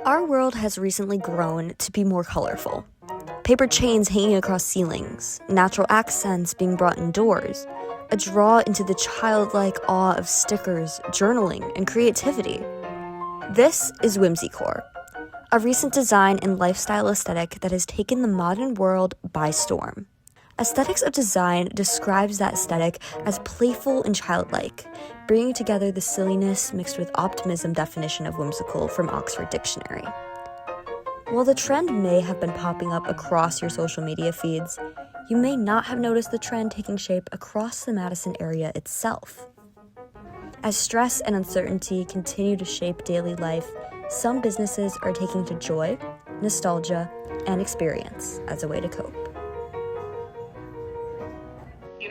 Our world has recently grown to be more colorful. Paper chains hanging across ceilings, natural accents being brought indoors, a draw into the childlike awe of stickers, journaling, and creativity. This is Whimsycore, a recent design and lifestyle aesthetic that has taken the modern world by storm. Aesthetics of design describes that aesthetic as playful and childlike, bringing together the silliness mixed with optimism definition of whimsical from Oxford Dictionary. While the trend may have been popping up across your social media feeds, you may not have noticed the trend taking shape across the Madison area itself. As stress and uncertainty continue to shape daily life, some businesses are taking to joy, nostalgia, and experience as a way to cope.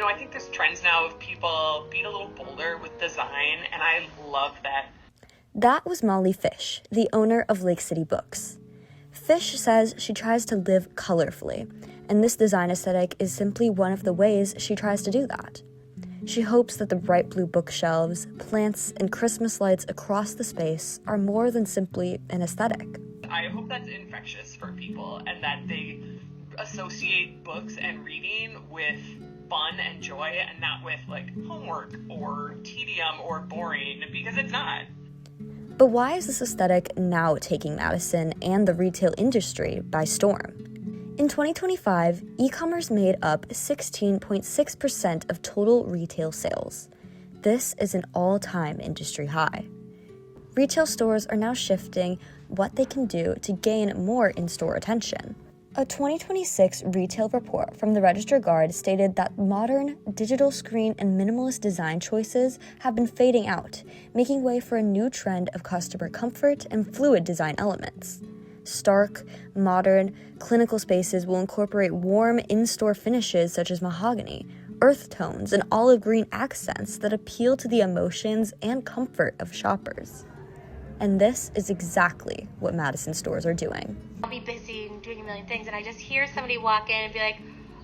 I think there's trends now of people being a little bolder with design, and I love that. That was Molly Fish, the owner of Lake City Books. Fish says she tries to live colorfully, and this design aesthetic is simply one of the ways she tries to do that. She hopes that the bright blue bookshelves, plants, and Christmas lights across the space are more than simply an aesthetic. I hope that's infectious for people and that they associate books and reading with fun and joy and not with homework or tedium or boring, because it's not. But why is this aesthetic now taking Madison and the retail industry by storm? In 2025, e-commerce made up 16.6% of total retail sales. This is an all-time industry high. Retail stores are now shifting what they can do to gain more in-store attention. A 2026 retail report from the Register Guard stated that modern, digital screen and minimalist design choices have been fading out, making way for a new trend of customer comfort and fluid design elements. Stark, modern, clinical spaces will incorporate warm in-store finishes such as mahogany, earth tones, and olive green accents that appeal to the emotions and comfort of shoppers. And this is exactly what Madison stores are doing. I'll be busy and doing a million things, and I just hear somebody walk in and be like,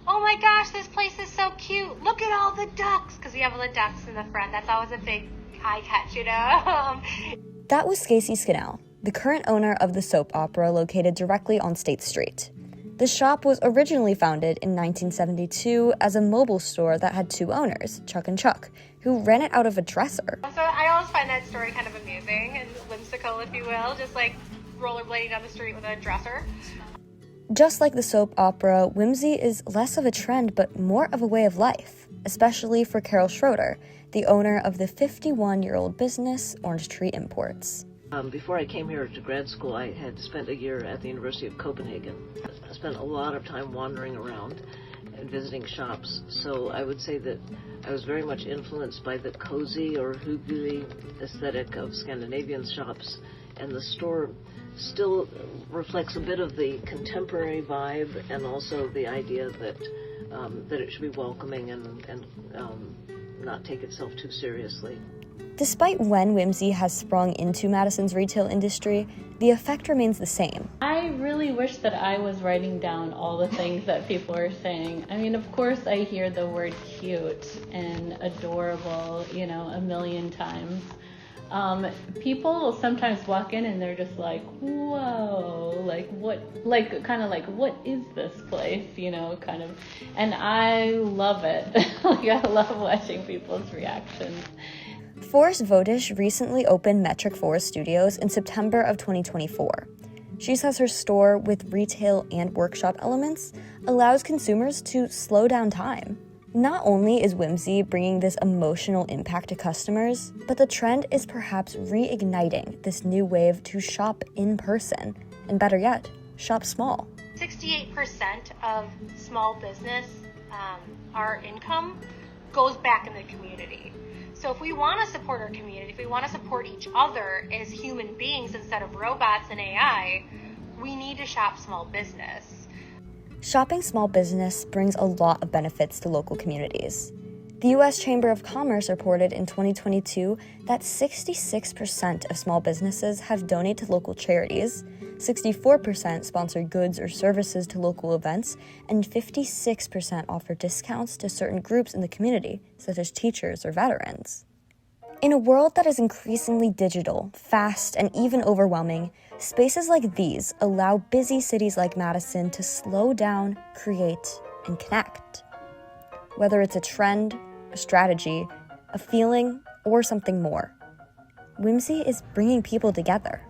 "Oh my gosh, this place is so cute. Look at all the ducks," because we have all the ducks in the front. That's always a big eye catch, That was Stacey Skinnell, the current owner of the soap opera located directly on State Street. The shop was originally founded in 1972 as a mobile store that had two owners, Chuck and Chuck, who ran it out of a dresser. So I always find that story kind of amusing and whimsical, if you will, just like rollerblading down the street with a dresser. Just like the soap opera, whimsy is less of a trend but more of a way of life, especially for Carol Schroeder, the owner of the 51-year-old business Orange Tree Imports. Before I came here to grad school, I had spent a year at the University of Copenhagen. I spent a lot of time wandering around and visiting shops, so I would say that I was very much influenced by the cozy or hygge aesthetic of Scandinavian shops, and the store still reflects a bit of the contemporary vibe and also the idea that it should be welcoming and not take itself too seriously. Despite when whimsy has sprung into Madison's retail industry, the effect remains the same. I really wish that I was writing down all the things that people are saying. I mean, of course I hear the word cute and adorable, a million times. People sometimes walk in and they're just like, whoa, what is this place, and I love it. I love watching people's reactions. Forrest Vodish recently opened Metric Forest Studios in September of 2024. She says her store, with retail and workshop elements, allows consumers to slow down time. Not only is whimsy bringing this emotional impact to customers, but the trend is perhaps reigniting this new wave to shop in person, and better yet, shop small. 68% of small business, our income, goes back in the community. So if we want to support our community, if we want to support each other as human beings instead of robots and AI, we need to shop small business. Shopping small business brings a lot of benefits to local communities. The U.S. Chamber of Commerce reported in 2022 that 66% of small businesses have donated to local charities, 64% sponsor goods or services to local events, and 56% offer discounts to certain groups in the community, such as teachers or veterans. In a world that is increasingly digital, fast, and even overwhelming, spaces like these allow busy cities like Madison to slow down, create, and connect. Whether it's a trend, a strategy, a feeling, or something more, Whimsy is bringing people together.